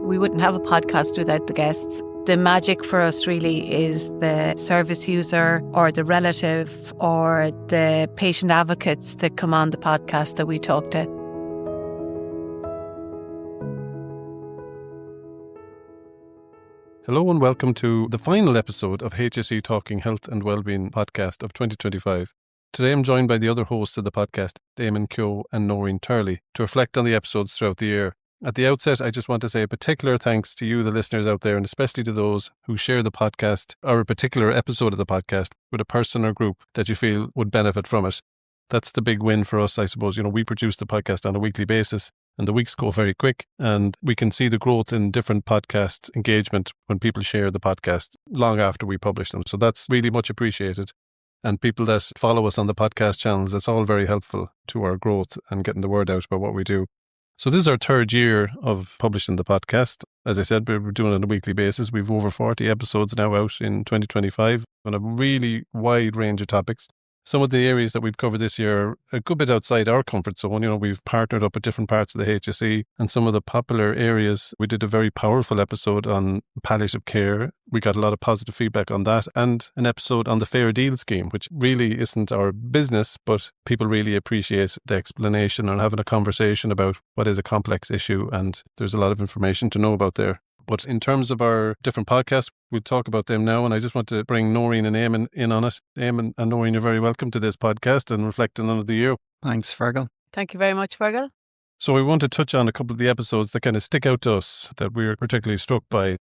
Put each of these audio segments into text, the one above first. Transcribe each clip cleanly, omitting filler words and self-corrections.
We wouldn't have a podcast without the guests. The magic for us really is the service user or the relative or the patient advocates that come on the podcast that we talk to. Hello and welcome to the final episode of HSE Talking Health and Wellbeing podcast of 2025. Today I'm joined by the other hosts of the podcast, Eamon and Noreen Turley, to reflect on the episodes throughout the year. At the outset, I just want to say a particular thanks to you, the listeners out there, and especially to those who share the podcast or a particular episode of the podcast with a person or group that you feel would benefit from it. That's the big win for us, I suppose. We produce the podcast on a weekly basis and the weeks go very quick, and we can see the growth in different podcast engagement when people share the podcast long after we publish them. So that's really much appreciated. And people that follow us on the podcast channels, that's all very helpful to our growth and getting the word out about what we do. So this is our third year of publishing the podcast. As I said, we're doing it on a weekly basis. We've over 40 episodes now out in 2025 on a really wide range of topics. Some of the areas that we've covered this year are a good bit outside our comfort zone. We've partnered up with different parts of the HSE and some of the popular areas. We did a very powerful episode on palliative care. We got a lot of positive feedback on that, and an episode on the Fair Deal scheme, which really isn't our business, but people really appreciate the explanation and having a conversation about what is a complex issue, and there's a lot of information to know about there. But in terms of our different podcasts, we'll talk about them now. And I just want to bring Noreen and Eamon in on it. Eamon and Noreen, you're very welcome to this podcast and reflecting on the year. Thanks, Fergal. Thank you very much, Fergal. So we want to touch on a couple of the episodes that kind of stick out to us, that we're particularly struck by.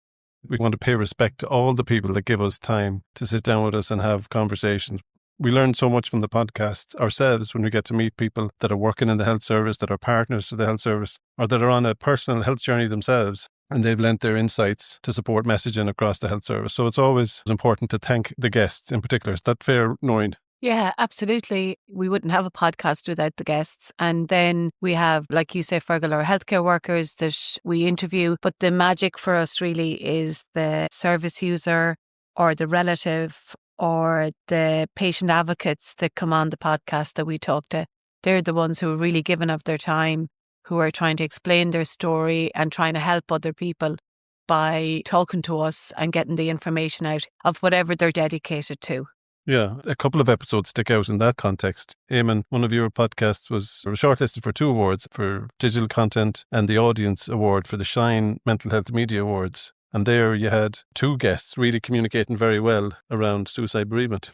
We want to pay respect to all the people that give us time to sit down with us and have conversations. We learn so much from the podcast ourselves when we get to meet people that are working in the health service, that are partners to the health service, or that are on a personal health journey themselves. And they've lent their insights to support messaging across the health service. So it's always important to thank the guests in particular. Is that fair, Noreen? Yeah, absolutely. We wouldn't have a podcast without the guests. And then we have, like you say, Fergal, our healthcare workers that we interview. But the magic for us really is the service user or the relative or the patient advocates that come on the podcast that we talk to. They're the ones who are really giving of their time, who are trying to explain their story and trying to help other people by talking to us and getting the information out of whatever they're dedicated to. Yeah, a couple of episodes stick out in that context. Eamon, one of your podcasts was shortlisted for 2 awards, for digital content and the audience award for the Shine Mental Health Media Awards. And there you had 2 guests really communicating very well around suicide bereavement.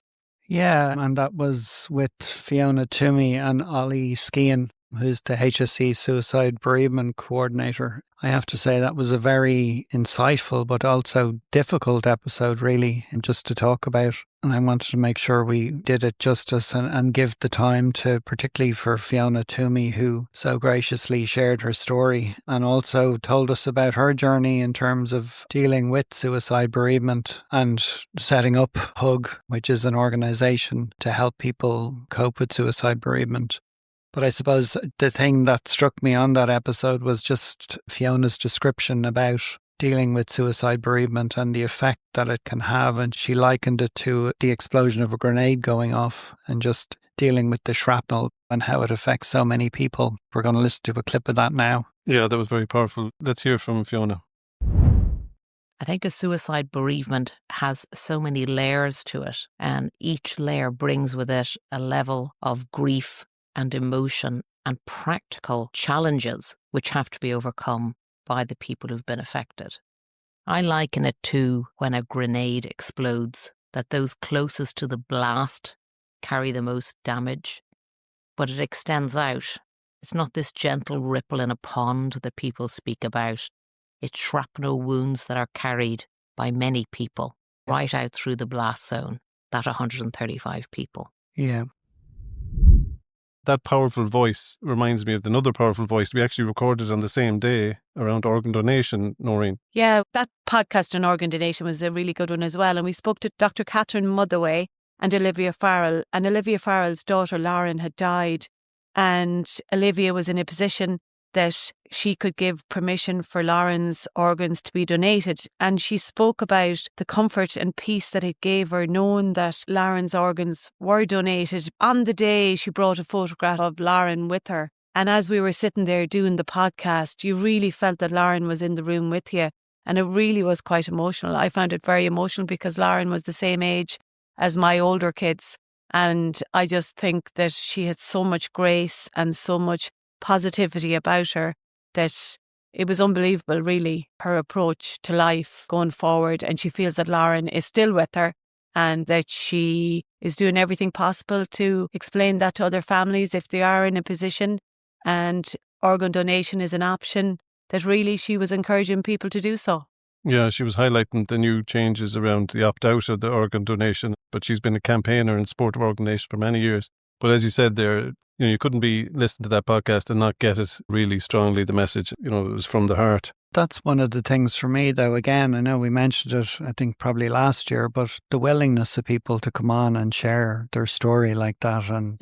Yeah, and that was with Fiona Toomey and Ollie Skean, who's the HSE Suicide Bereavement Coordinator. I have to say that was a very insightful but also difficult episode, really, just to talk about. And I wanted to make sure we did it justice and give the time to, particularly for Fiona Toomey, who so graciously shared her story and also told us about her journey in terms of dealing with suicide bereavement and setting up HUG, which is an organisation to help people cope with suicide bereavement. But I suppose the thing that struck me on that episode was just Fiona's description about dealing with suicide bereavement and the effect that it can have. And she likened it to the explosion of a grenade going off and just dealing with the shrapnel and how it affects so many people. We're going to listen to a clip of that now. Yeah, that was very powerful. Let's hear from Fiona. I think a suicide bereavement has so many layers to it, and each layer brings with it a level of grief and emotion and practical challenges which have to be overcome by the people who've been affected. I liken it to when a grenade explodes, that those closest to the blast carry the most damage, but it extends out. It's not this gentle ripple in a pond that people speak about. It's shrapnel wounds that are carried by many people right out through the blast zone, that 135 people. Yeah. That powerful voice reminds me of another powerful voice we actually recorded on the same day around organ donation, Noreen. Yeah, that podcast on organ donation was a really good one as well. And we spoke to Dr. Catherine Motherway and Olivia Farrell. And Olivia Farrell's daughter, Lauren, had died. And Olivia was in a position that she could give permission for Lauren's organs to be donated. And she spoke about the comfort and peace that it gave her knowing that Lauren's organs were donated. On the day, she brought a photograph of Lauren with her. And as we were sitting there doing the podcast, you really felt that Lauren was in the room with you. And it really was quite emotional. I found it very emotional because Lauren was the same age as my older kids. And I just think that she had so much grace and so much positivity about her that it was unbelievable, really, her approach to life going forward. And she feels that Lauren is still with her and that she is doing everything possible to explain that to other families if they are in a position and organ donation is an option, that really she was encouraging people to do so. Yeah, she was highlighting the new changes around the opt-out of the organ donation, but she's been a campaigner in support of organ donation for many years. But as you said there, you couldn't be listening to that podcast and not get it really strongly, the message, it was from the heart. That's one of the things for me, though. Again, I know we mentioned it, I think probably last year, but the willingness of people to come on and share their story like that, and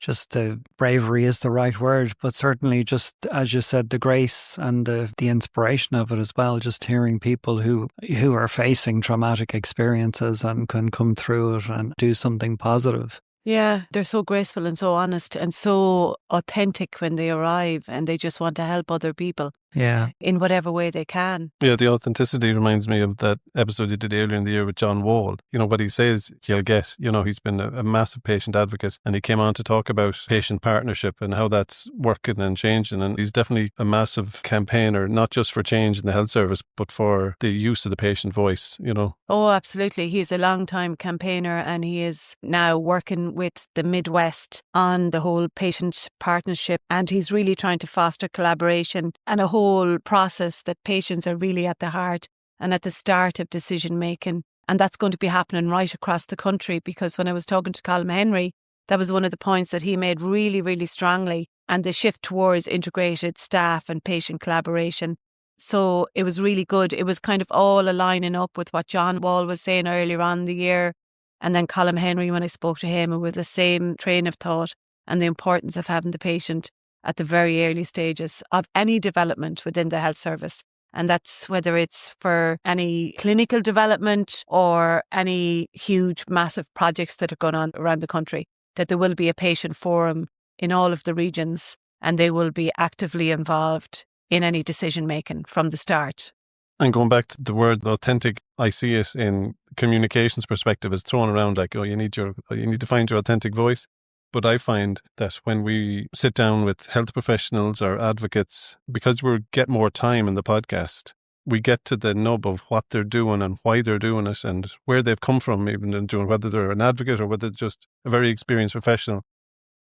just the bravery is the right word, but certainly just, as you said, the grace and the inspiration of it as well, just hearing people who are facing traumatic experiences and can come through it and do something positive. Yeah, they're so graceful and so honest and so authentic when they arrive, and they just want to help other people in whatever way they can. Yeah, the authenticity reminds me of that episode you did earlier in the year with John Wall. What he says, you'll get, he's been a massive patient advocate, and he came on to talk about patient partnership and how that's working and changing. And he's definitely a massive campaigner, not just for change in the health service, but for the use of the patient voice, Oh, absolutely. He's a long-time campaigner, and he is now working with the Midwest on the whole patient partnership, and he's really trying to foster collaboration and a whole process that patients are really at the heart and at the start of decision making. And that's going to be happening right across the country, because when I was talking to Colm Henry, that was one of the points that he made really, really strongly, and the shift towards integrated staff and patient collaboration. So it was really good. It was kind of all aligning up with what John Wall was saying earlier on in the year. And then Colm Henry, when I spoke to him, it was the same train of thought and the importance of having the patient at the very early stages of any development within the health service. And that's whether it's for any clinical development or any huge, massive projects that are going on around the country, that there will be a patient forum in all of the regions, and they will be actively involved in any decision making from the start. And going back to the word authentic, I see it in communications perspective as thrown around like, you need to find your authentic voice. But I find that when we sit down with health professionals or advocates, because we get more time in the podcast, we get to the nub of what they're doing and why they're doing it and where they've come from, even in doing, whether they're an advocate or whether they're just a very experienced professional.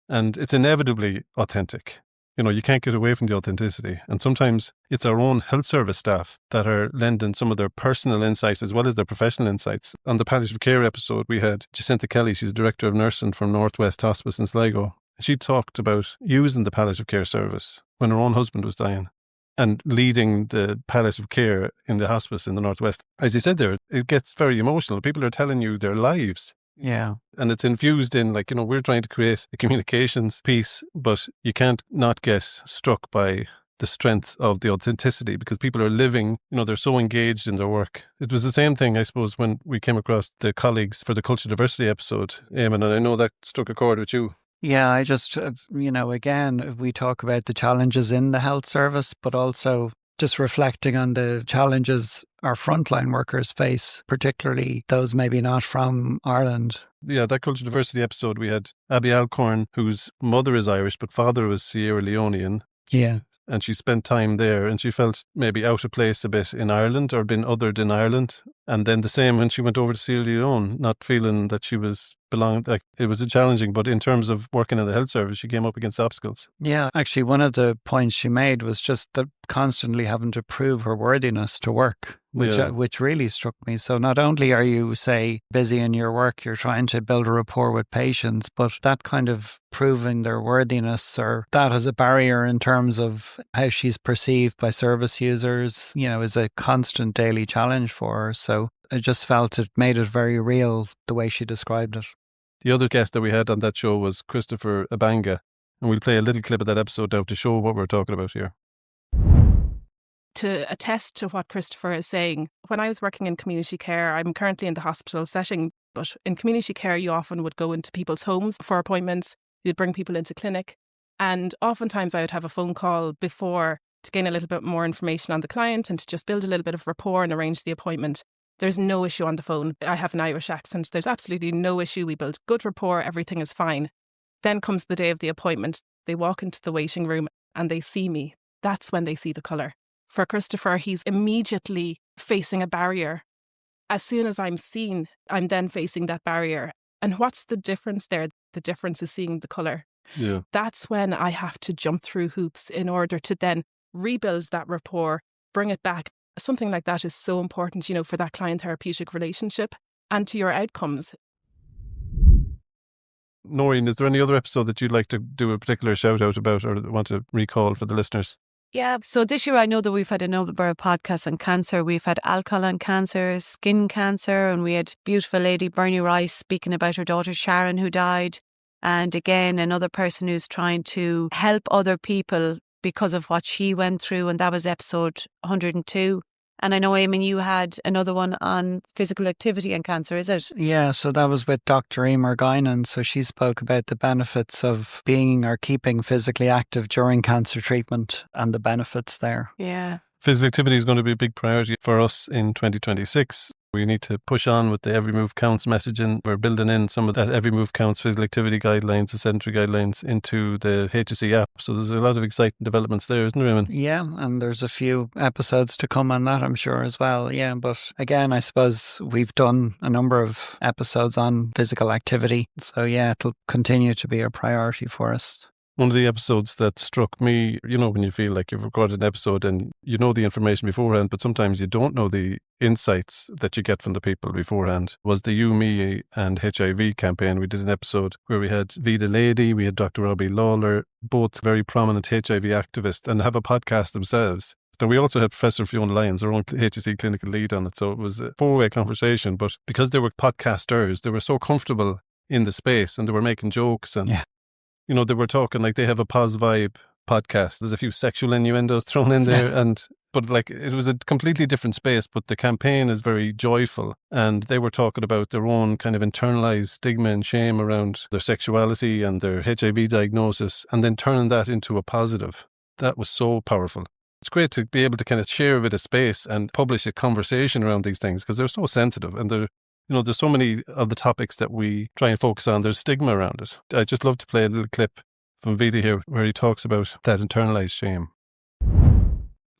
And it's inevitably authentic. You can't get away from the authenticity. And sometimes it's our own health service staff that are lending some of their personal insights as well as their professional insights. On the palliative care episode, we had Jacinta Kelly. She's Director of Nursing from Northwest Hospice in Sligo. She talked about using the palliative care service when her own husband was dying and leading the palliative care in the hospice in the Northwest. As you said there, it gets very emotional. People are telling you their lives. Yeah. And it's infused in, we're trying to create a communications piece, but you can't not get struck by the strength of the authenticity because people are living, they're so engaged in their work. It was the same thing, I suppose, when we came across the colleagues for the culture diversity episode, Eamon, and I know that struck a chord with you. Yeah, I just, again, we talk about the challenges in the health service, but also just reflecting on the challenges our frontline workers face, particularly those maybe not from Ireland. Yeah, that culture diversity episode, we had Abby Alcorn, whose mother is Irish, but father was Sierra Leonean. Yeah. And she spent time there and she felt maybe out of place a bit in Ireland or been othered in Ireland. And then the same when she went over to Sierra Leone, not feeling that she was belonged. It was challenging, but in terms of working in the health service, she came up against obstacles. Yeah, actually, one of the points she made was just that constantly having to prove her worthiness to work, which really struck me. So not only are you, say, busy in your work, you're trying to build a rapport with patients, but that kind of proving their worthiness or that as a barrier in terms of how she's perceived by service users, is a constant daily challenge for her. So I just felt it made it very real the way she described it. The other guest that we had on that show was Christopher Abanga, and we'll play a little clip of that episode now to show what we're talking about here. To attest to what Christopher is saying, when I was working in community care, I'm currently in the hospital setting, but in community care you often would go into people's homes for appointments, you'd bring people into clinic, And oftentimes I would have a phone call before to gain a little bit more information on the client and to just build a little bit of rapport and arrange the appointment. There's no issue on the phone. I have an Irish accent. There's absolutely no issue. We build good rapport. Everything is fine. Then comes the day of the appointment. They walk into the waiting room and they see me. That's when they see the colour. For Christopher, he's immediately facing a barrier. As soon as I'm seen, I'm then facing that barrier. And what's the difference there? The difference is seeing the colour. Yeah. That's when I have to jump through hoops in order to then rebuild that rapport, bring it back. Something like that is so important, for that client therapeutic relationship and to your outcomes. Noreen, is there any other episode that you'd like to do a particular shout out about or want to recall for the listeners? Yeah, so this year I know that we've had a number of podcasts on cancer. We've had alcohol and cancer, skin cancer, and we had beautiful lady Bernie Rice speaking about her daughter Sharon who died. And again, another person who's trying to help other people because of what she went through, and that was episode 102. And I know, Eamon, you had another one on physical activity and cancer, is it? Yeah, so that was with Dr. Eamon. So she spoke about the benefits of being or keeping physically active during cancer treatment and the benefits there. Yeah. Physical activity is going to be a big priority for us in 2026. We need to push on with the Every Move Counts messaging. We're building in some of that Every Move Counts physical activity guidelines, the sedentary guidelines into the HSE app. So there's a lot of exciting developments there, isn't there, Eamon? Yeah, and there's a few episodes to come on that, I'm sure, as well. Yeah, but again, I suppose we've done a number of episodes on physical activity. So yeah, it'll continue to be a priority for us. One of the episodes that struck me, when you feel like you've recorded an episode and you know the information beforehand, but sometimes you don't know the insights that you get from the people beforehand, was the You, Me and HIV campaign. We did an episode where we had Vida Lady, we had Dr. Robbie Lawler, both very prominent HIV activists and have a podcast themselves. Now, we also had Professor Fiona Lyons, our own HSE clinical lead on it. So it was a four-way conversation, but because they were podcasters, they were so comfortable in the space and they were making jokes and... Yeah. They were talking like they have a Pos Vibe podcast. There's a few sexual innuendos thrown in there, but it was a completely different space. But the campaign is very joyful, and they were talking about their own kind of internalized stigma and shame around their sexuality and their HIV diagnosis, and then turning that into a positive. That was so powerful. It's great to be able to kind of share a bit of space and publish a conversation around these things because they're so sensitive and they're. There's so many of the topics that we try and focus on. There's stigma around it. I'd just love to play a little clip from Vida here where he talks about that internalized shame.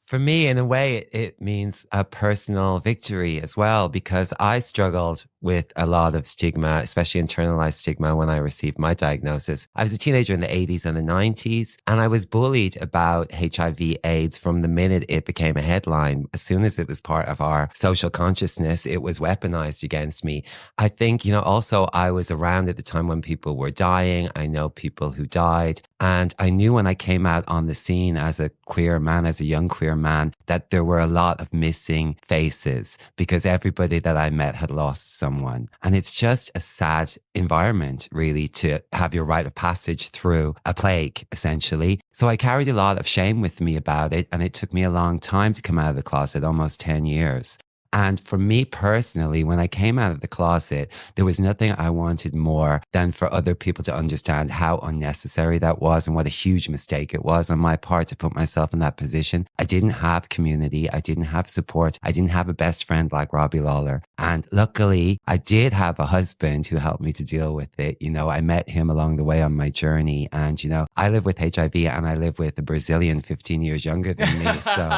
For me, in a way, it means a personal victory as well, because I struggled with a lot of stigma, especially internalized stigma when I received my diagnosis. I was a teenager in the 80s and the 90s, and I was bullied about HIV AIDS from the minute it became a headline. As soon as it was part of our social consciousness, it was weaponized against me. I think, also I was around at the time when people were dying. I know people who died. And I knew when I came out on the scene as a queer man, as a young queer man, that there were a lot of missing faces because everybody that I met had lost someone. And it's just a sad environment, really, to have your rite of passage through a plague, essentially. So I carried a lot of shame with me about it. And it took me a long time to come out of the closet, almost 10 years. And for me personally, when I came out of the closet, there was nothing I wanted more than for other people to understand how unnecessary that was and what a huge mistake it was on my part to put myself in that position. I didn't have community. I didn't have support. I didn't have a best friend like Robbie Lawler. And luckily, I did have a husband who helped me to deal with it. I met him along the way on my journey. And, I live with HIV and I live with a Brazilian 15 years younger than me. So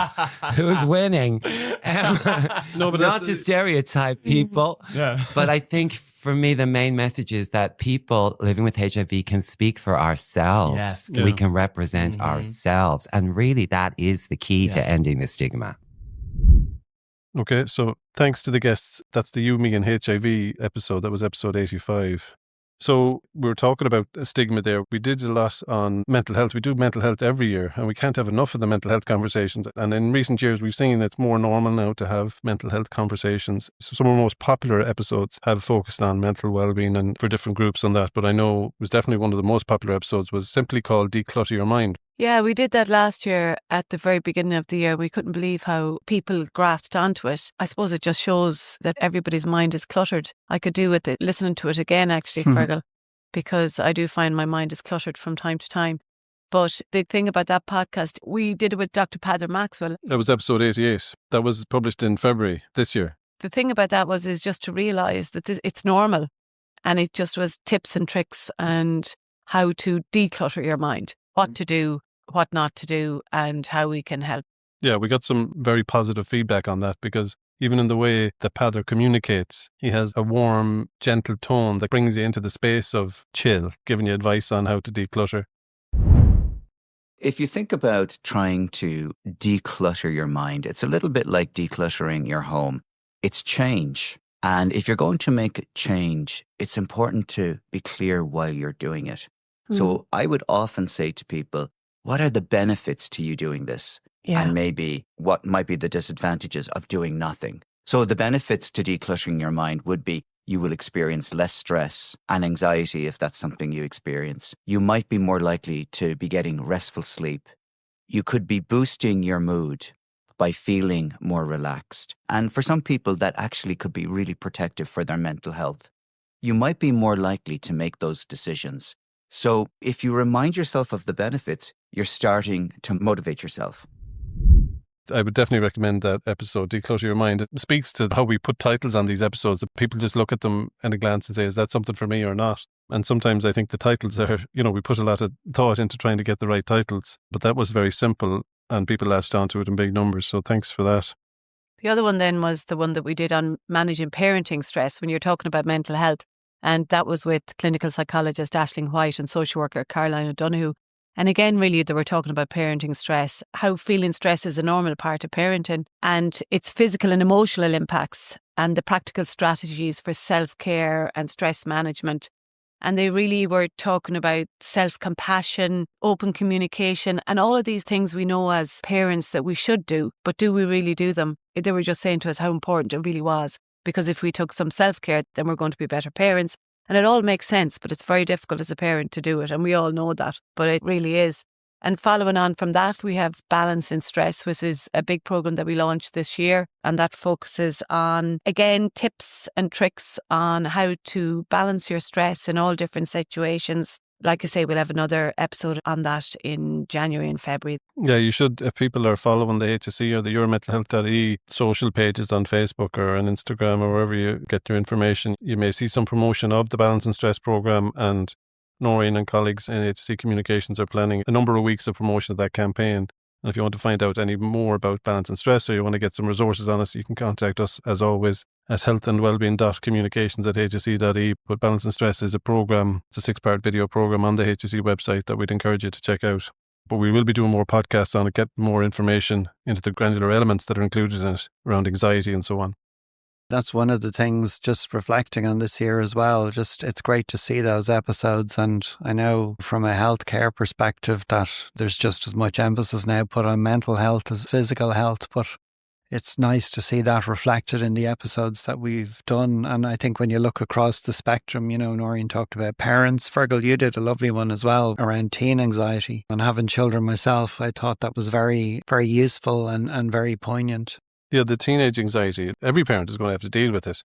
who's winning? No, but not to stereotype people, but I think for me, the main message is that people living with HIV can speak for ourselves. Yes. We can represent ourselves. And really, that is the key to ending the stigma. Okay, so thanks to the guests. That's the You, Me and HIV episode. That was episode 85. So we were talking about stigma there. We did a lot on mental health. We do mental health every year and we can't have enough of the mental health conversations. And in recent years, we've seen it's more normal now to have mental health conversations. So some of the most popular episodes have focused on mental well-being and for different groups on that. But I know it was definitely one of the most popular episodes was simply called Declutter Your Mind. Yeah, we did that last year at the very beginning of the year. We couldn't believe how people grasped onto it. I suppose it just shows that everybody's mind is cluttered. I could do with it, listening to it again, actually, Fergal, because I do find my mind is cluttered from time to time. But the thing about that podcast, we did it with Dr. Padder Maxwell. That was episode 88. That was published in February this year. The thing about that is just to realise that it's normal. And it just was tips and tricks and how to declutter your mind, what to do, what not to do, and how we can help. Yeah, we got some very positive feedback on that, because even in the way that Padder communicates, he has a warm, gentle tone that brings you into the space of chill, giving you advice on how to declutter. If you think about trying to declutter your mind, it's a little bit like decluttering your home. It's change. And if you're going to make change, it's important to be clear why you're doing it. So I would often say to people, what are the benefits to you doing this? Yeah. And maybe what might be the disadvantages of doing nothing. So the benefits to decluttering your mind would be you will experience less stress and anxiety if that's something you experience. You might be more likely to be getting restful sleep. You could be boosting your mood by feeling more relaxed. And for some people, that actually could be really protective for their mental health. You might be more likely to make those decisions. So if you remind yourself of the benefits, you're starting to motivate yourself. I would definitely recommend that episode, Declutter Your Mind. It speaks to how we put titles on these episodes, that people just look at them in a glance and say, is that something for me or not? And sometimes I think the titles are, we put a lot of thought into trying to get the right titles. But that was very simple and people latched onto it in big numbers. So thanks for that. The other one then was the one that we did on managing parenting stress when you're talking about mental health. And that was with clinical psychologist Aisling White and social worker Caroline O'Donoghue. And again, really, they were talking about parenting stress, how feeling stress is a normal part of parenting and its physical and emotional impacts and the practical strategies for self-care and stress management. And they really were talking about self-compassion, open communication, and all of these things we know as parents that we should do. But do we really do them? They were just saying to us how important it really was. Because if we took some self-care, then we're going to be better parents. And it all makes sense, but it's very difficult as a parent to do it. And we all know that, but it really is. And following on from that, we have Balance in Stress, which is a big program that we launched this year. And that focuses on, again, tips and tricks on how to balance your stress in all different situations. Like I say, we'll have another episode on that in January and February. Yeah, you should, if people are following the HSE or the YourMentalHealth.ie social pages on Facebook or on Instagram or wherever you get your information, you may see some promotion of the Balance and Stress program, and Noreen and colleagues in HSE Communications are planning a number of weeks of promotion of that campaign. And if you want to find out any more about balance and stress, or you want to get some resources on us, you can contact us as always at healthandwellbeing.communications@hse.ie. But Balance and Stress is a program, it's a 6-part video program on the HSE website that we'd encourage you to check out. But we will be doing more podcasts on it, get more information into the granular elements that are included in it around anxiety and so on. That's one of the things, just reflecting on this year as well. Just it's great to see those episodes. And I know from a healthcare perspective that there's just as much emphasis now put on mental health as physical health. But it's nice to see that reflected in the episodes that we've done. And I think when you look across the spectrum, Noreen talked about parents. Fergal, you did a lovely one as well around teen anxiety. And having children myself, I thought that was very, very useful and very poignant. Yeah, the teenage anxiety, every parent is going to have to deal with it.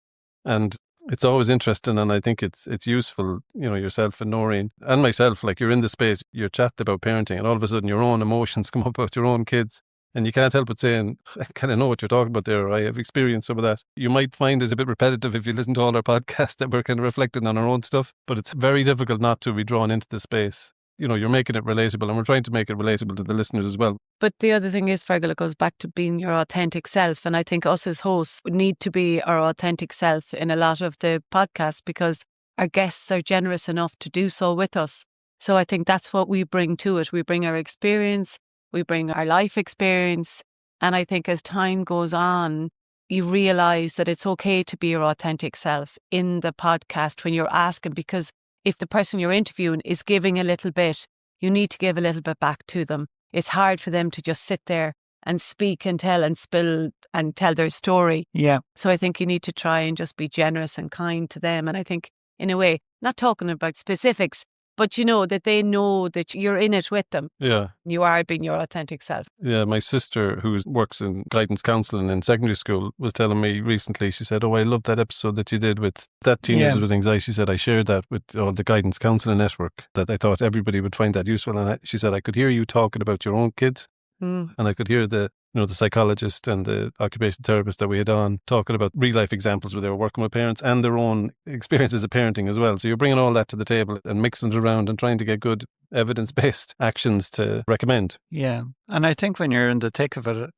And it's always interesting, and I think it's useful, yourself and Noreen and myself, like you're in the space, you're chatting about parenting, and all of a sudden your own emotions come up about your own kids. And you can't help but saying, I kind of know what you're talking about there. I have experienced some of that. You might find it a bit repetitive if you listen to all our podcasts that we're kind of reflecting on our own stuff, but it's very difficult not to be drawn into the space. You're making it relatable, and we're trying to make it relatable to the listeners as well. But the other thing is, Fergal, it goes back to being your authentic self. And I think us as hosts need to be our authentic self in a lot of the podcasts because our guests are generous enough to do so with us. So I think that's what we bring to it. We bring our experience, we bring our life experience. And I think as time goes on, you realise that it's okay to be your authentic self in the podcast when you're asking, because if the person you're interviewing is giving a little bit, you need to give a little bit back to them. It's hard for them to just sit there and speak and tell and spill and tell their story. Yeah. So I think you need to try and just be generous and kind to them. And I think, in a way, not talking about specifics, but that they know that you're in it with them. Yeah. You are being your authentic self. Yeah, my sister, who works in guidance counselling in secondary school, was telling me recently, she said, I love that episode that you did with that teenagers with anxiety. She said, I shared that with the guidance counselling network, that I thought everybody would find that useful. And she said, I could hear you talking about your own kids, and I could hear the psychologist and the occupational therapist that we had on talking about real life examples where they were working with parents and their own experiences of parenting as well. So you're bringing all that to the table and mixing it around and trying to get good evidence-based actions to recommend. Yeah. And I think when you're in the thick of it,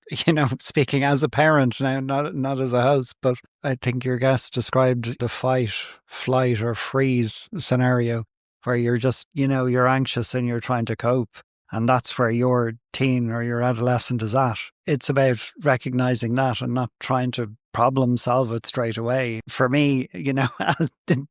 speaking as a parent now, not as a host, but I think your guest described the fight, flight or freeze scenario where you're just, you're anxious and you're trying to cope. And that's where your teen or your adolescent is at. It's about recognizing that and not trying to problem solve it straight away. For me,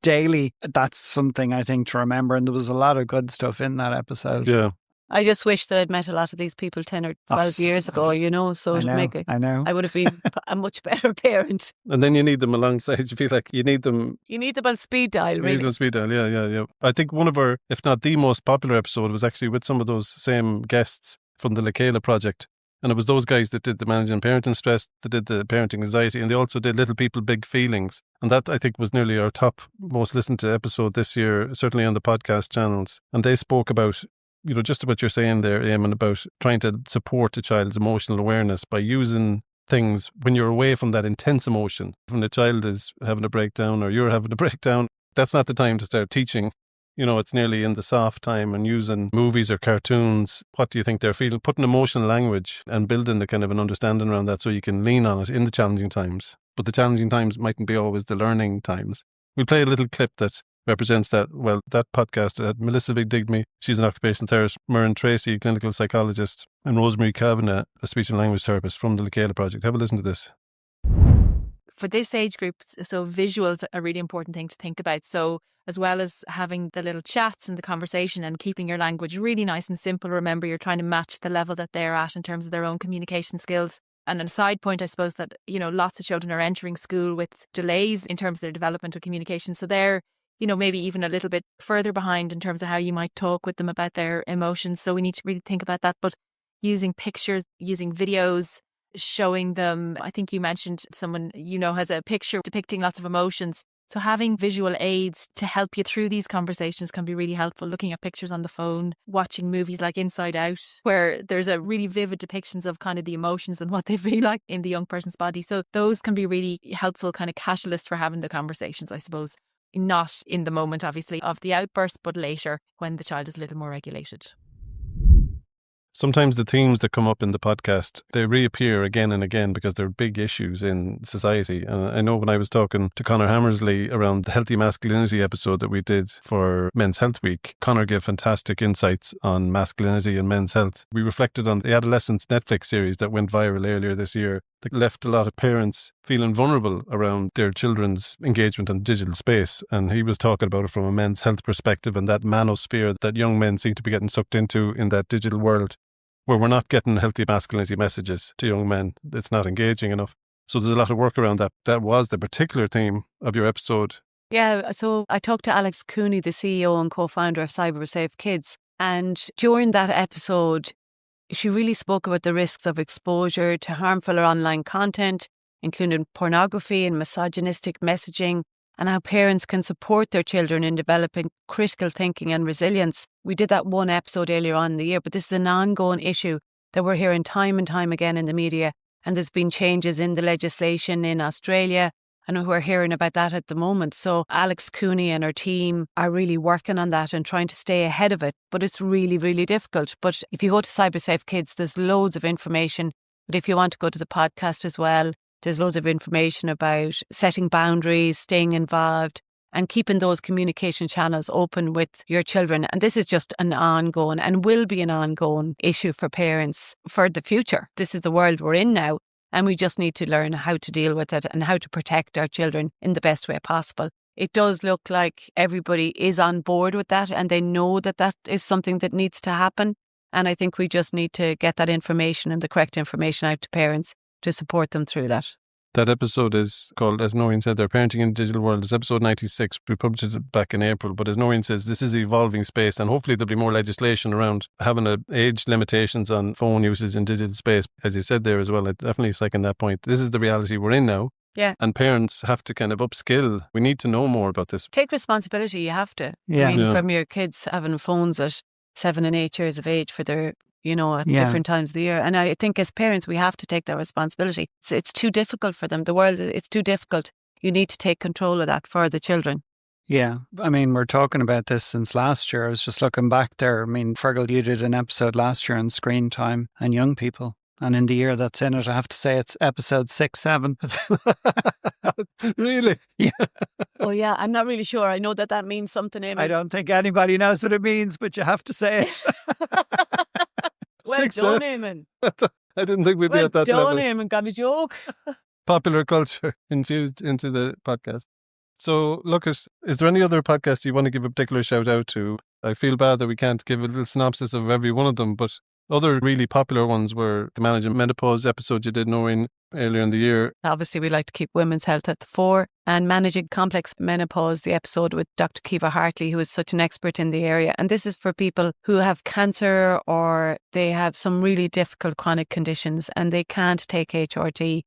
daily, that's something I think to remember. And there was a lot of good stuff in that episode. Yeah. I just wish that I'd met a lot of these people 10 or 12 years ago, so I would have been a much better parent. And then you need them alongside. You feel like you need them. You need them on speed dial, really. You need them on speed dial, yeah. I think one of our, if not the most popular episode, was actually with some of those same guests from the Lakela project. And it was those guys that did the managing parenting stress, that did the parenting anxiety, and they also did Little People, Big Feelings. And that, I think, was nearly our top most listened to episode this year, certainly on the podcast channels. And they spoke about, just what you're saying there, Eamon, about trying to support a child's emotional awareness by using things when you're away from that intense emotion. When the child is having a breakdown or you're having a breakdown, that's not the time to start teaching. It's nearly in the soft time, and using movies or cartoons. What do you think they're feeling? Putting emotional language and building the kind of an understanding around that so you can lean on it in the challenging times. But the challenging times mightn't be always the learning times. We'll play a little clip that represents that. Well, that podcast had Melissa Vigdigme, she's an occupational therapist, Myrne Tracy, clinical psychologist, and Rosemary Kavanagh, a speech and language therapist from the Lakela project. Have a listen to this. For this age group, so visuals are a really important thing to think about. So as well as having the little chats and the conversation and keeping your language really nice and simple, remember you're trying to match the level that they're at in terms of their own communication skills. And a side point, I suppose, that, lots of children are entering school with delays in terms of their development of communication. So they're, maybe even a little bit further behind in terms of how you might talk with them about their emotions. So we need to really think about that. But using pictures, using videos, showing them, I think you mentioned someone, has a picture depicting lots of emotions. So having visual aids to help you through these conversations can be really helpful. Looking at pictures on the phone, watching movies like Inside Out, where there's a really vivid depictions of kind of the emotions and what they feel like in the young person's body. So those can be really helpful kind of catalysts for having the conversations, I suppose. Not in the moment, obviously, of the outburst, but later when the child is a little more regulated. Sometimes the themes that come up in the podcast, they reappear again and again because they're big issues in society. And I know when I was talking to Conor Hammersley around the Healthy Masculinity episode that we did for Men's Health Week, Conor gave fantastic insights on masculinity and men's health. We reflected on the Adolescence Netflix series that went viral earlier this year that left a lot of parents feeling vulnerable around their children's engagement in digital space. And he was talking about it from a men's health perspective and that manosphere that young men seem to be getting sucked into in that digital world, where we're not getting healthy masculinity messages to young men. It's not engaging enough. So there's a lot of work around that. That was the particular theme of your episode. Yeah, so I talked to Alex Cooney, the CEO and co-founder of CyberSafe Kids. And during that episode, she really spoke about the risks of exposure to harmful or online content, including pornography and misogynistic messaging, and how parents can support their children in developing critical thinking and resilience. We did that one episode earlier on in the year, but this is an ongoing issue that we're hearing time and time again in the media. And there's been changes in the legislation in Australia, and we're hearing about that at the moment. So Alex Cooney and her team are really working on that and trying to stay ahead of it. But it's really, really difficult. But if you go to CyberSafe Kids, there's loads of information. But if you want to go to the podcast as well, there's loads of information about setting boundaries, staying involved, and keeping those communication channels open with your children. And this is just an ongoing and will be an ongoing issue for parents for the future. This is the world we're in now, and we just need to learn how to deal with it and how to protect our children in the best way possible. It does look like everybody is on board with that, and they know that that is something that needs to happen. And I think we just need to get that information and the correct information out to parents to support them through that. That episode is called, as Noreen said, Their Parenting in the Digital World. It's episode 96. We published it back in April. But as Noreen says, this is an evolving space, and hopefully there'll be more legislation around having age limitations on phone usage in digital space. As you said there as well, I definitely second that point. This is the reality we're in now. Yeah. And parents have to kind of upskill. We need to know more about this. Take responsibility. You have to. Yeah. I mean, from your kids having phones at 7 and 8 years of age for their, at different times of the year. And I think as parents, we have to take that responsibility. It's too difficult for them. The world, it's too difficult. You need to take control of that for the children. Yeah. I mean, we're talking about this since last year. I was just looking back there. I mean, Fergal, you did an episode last year on screen time and young people. And in the year that's in it, I have to say it's episode 6, 7. Really? Yeah. Oh, yeah. I'm not really sure. I know that means something, Eamon. I don't think anybody knows what it means, but you have to say it. Well 6, done, Eamon. I didn't think we'd be at that Well done, level. Eamon. Got a joke. Popular culture infused into the podcast. So, Lucas, is there any other podcast you want to give a particular shout out to? I feel bad that we can't give a little synopsis of every one of them, but other really popular ones were the Managing Menopause episode you did, Noreen, earlier in the year. Obviously, we like to keep women's health at the fore. And Managing Complex Menopause, the episode with Dr. Kiva Hartley, who is such an expert in the area. And this is for people who have cancer or they have some really difficult chronic conditions and they can't take HRT.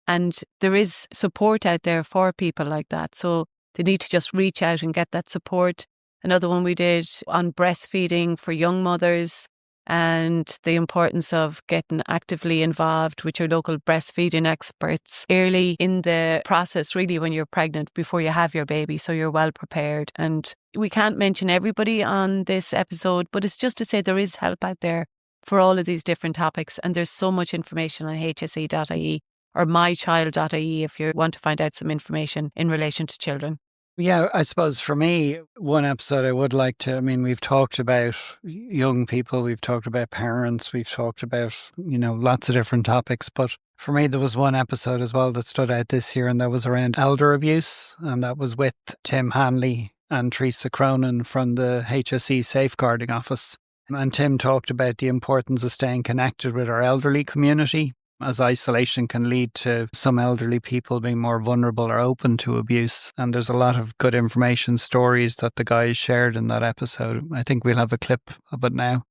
And there is support out there for people like that. So they need to just reach out and get that support. Another one we did on breastfeeding for young mothers and the importance of getting actively involved with your local breastfeeding experts early in the process, really when you're pregnant, before you have your baby, so you're well prepared. And we can't mention everybody on this episode, but it's just to say there is help out there for all of these different topics. And there's so much information on HSE.ie or mychild.ie if you want to find out some information in relation to children. Yeah, I suppose for me, one episode I would like to, I mean, we've talked about young people, we've talked about parents, we've talked about, lots of different topics. But for me, there was one episode as well that stood out this year, and that was around elder abuse. And that was with Tim Hanley and Teresa Cronin from the HSE Safeguarding Office. And Tim talked about the importance of staying connected with our elderly community, as isolation can lead to some elderly people being more vulnerable or open to abuse. And there's a lot of good information stories that the guys shared in that episode. I think we'll have a clip of it now.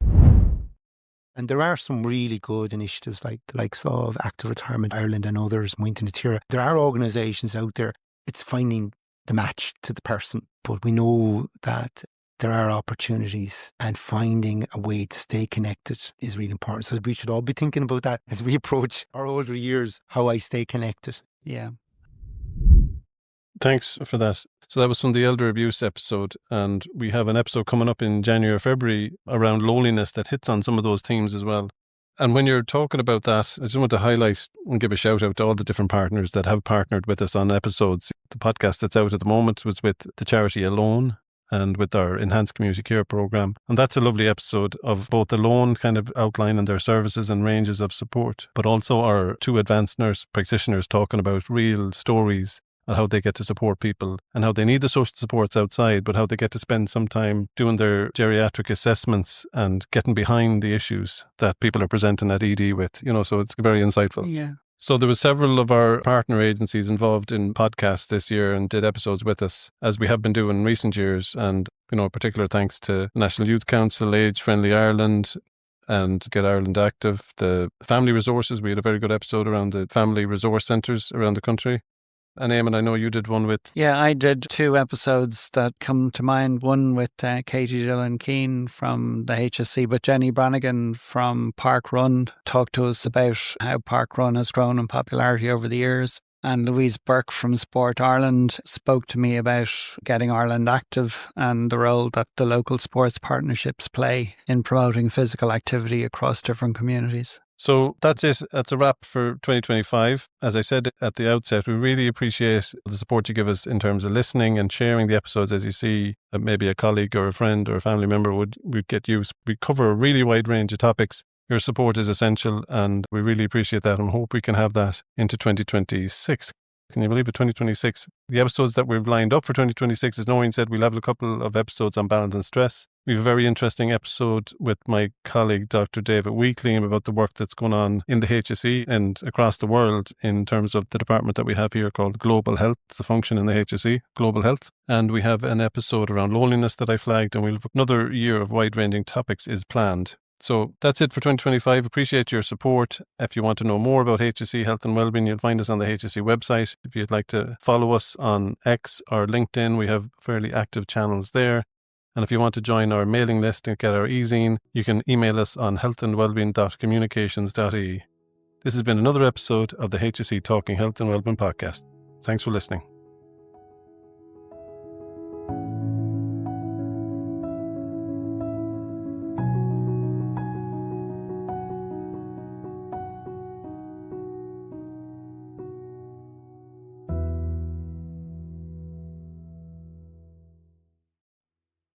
And there are some really good initiatives like the likes of Active Retirement Ireland and others, Mointon Tira. There are organisations out there. It's finding the match to the person. But we know that there are opportunities, and finding a way to stay connected is really important. So we should all be thinking about that as we approach our older years, how I stay connected. Yeah. Thanks for that. So that was from the elder abuse episode, and we have an episode coming up in January or February around loneliness that hits on some of those themes as well. And when you're talking about that, I just want to highlight and give a shout out to all the different partners that have partnered with us on episodes. The podcast that's out at the moment was with the charity Alone and with our Enhanced Community Care programme. And that's a lovely episode of both Alone kind of outlining their services and ranges of support, but also our 2 advanced nurse practitioners talking about real stories and how they get to support people and how they need the social supports outside, but how they get to spend some time doing their geriatric assessments and getting behind the issues that people are presenting at ED with, so it's very insightful. Yeah. So there were several of our partner agencies involved in podcasts this year and did episodes with us, as we have been doing in recent years. And, particular thanks to National Youth Council, Age Friendly Ireland, and Get Ireland Active, the family resources. We had a very good episode around the family resource centres around the country. And Eamon, I know you did one with... Yeah, I did 2 episodes that come to mind. One with Katie Dillon Keane from the HSE, but Jenny Brannigan from Park Run talked to us about how Park Run has grown in popularity over the years. And Louise Burke from Sport Ireland spoke to me about Getting Ireland Active and the role that the local sports partnerships play in promoting physical activity across different communities. So that's it. That's a wrap for 2025. As I said at the outset, we really appreciate the support you give us in terms of listening and sharing the episodes. As you see, maybe a colleague or a friend or a family member would get use. We cover a really wide range of topics. Your support is essential, and we really appreciate that and hope we can have that into 2026. Can you believe it? 2026. The episodes that we've lined up for 2026, as Noreen said, we'll have a couple of episodes on balance and stress. We have a very interesting episode with my colleague, Dr. David Weekly, about the work that's going on in the HSE and across the world in terms of the department that we have here called Global Health, the function in the HSE, Global Health. And we have an episode around loneliness that I flagged, and we'll have another year of wide-ranging topics is planned. So that's it for 2025. Appreciate your support. If you want to know more about HSE Health and Wellbeing, you'll find us on the HSE website. If you'd like to follow us on X or LinkedIn, we have fairly active channels there. And if you want to join our mailing list and get our Ezine, you can email us on healthandwellbeing.communications.ie. This has been another episode of the HSE Talking Health and Wellbeing podcast. Thanks for listening.